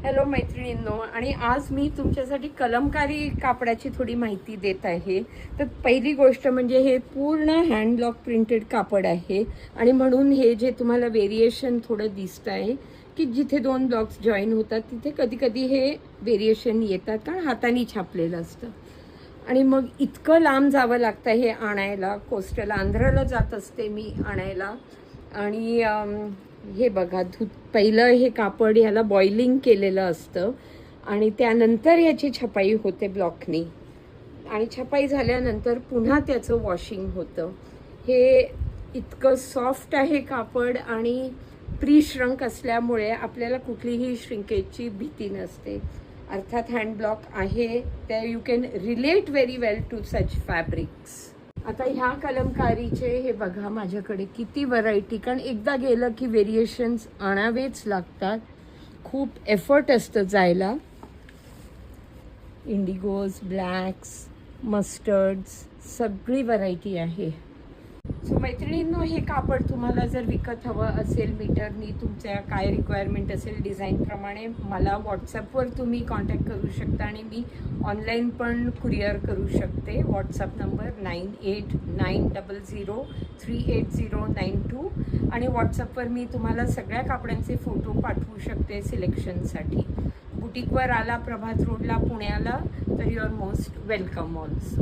Hello मैत्रिणींनो, आणि आज मी तुमच्यासाठी कलमकारी कापडाची थोडी माहिती देत आहे. तर पहिली गोष्ट म्हणजे हे पूर्ण हँड ब्लॉक प्रिंटेड कापड आहे आणि म्हणून हे जे तुम्हाला व्हेरिएशन थोडं दिसत आहे की जिथे दोन ब्लॉक्स जॉईन होतात तिथे कधी कधी हे व्हेरिएशन येतात, कारण हाताने छापलेलं असतं आणि मग इतकं लांब जावं लागतं हे आणायला. कोस्टल आंध्राला जात असते मी आणायला. आणि हे बघा, पहिलं हे कापड ह्याला बॉइलिंग केलेलं असतं आणि त्यानंतर याची छपाई होते ब्लॉकनी, आणि छपाई झाल्यानंतर पुन्हा त्याचं वॉशिंग होतं. हे इतकं सॉफ्ट आहे कापड आणि प्री श्रंक असल्यामुळे आपल्याला कुठलीही श्रिंकेजची भीती नसते. अर्थात हँड ब्लॉक आहे, त्या you can relate very well to such fabrics. आता ह्या कलमकारीचे हे बघा माझ्याकडे किती व्हरायटी, कारण एकदा गेलं की व्हेरिएशन्स आणावेच लागतात. खूप एफर्ट असतं जायला. इंडिगोज, ब्लॅक्स, मस्टर्ड्स, सगळी व्हरायटी आहे. सो मैत्रिणींनो, हे कापड तुम्हाला जर विकत हवं असेल मीटरनी, तुमच्या काय रिक्वायरमेंट असेल डिझाईनप्रमाणे, मला व्हॉट्सअपवर तुम्ही कॉन्टॅक्ट करू शकता आणि मी ऑनलाईन पण कुरिअर करू शकते. व्हॉट्सअप नंबर 9890038092 आणि व्हॉट्सअपवर मी तुम्हाला सगळ्या कापडांचे फोटो पाठवू शकते सिलेक्शनसाठी. बुटीकवर आला प्रभात रोडला पुण्याला तर you are most welcome also.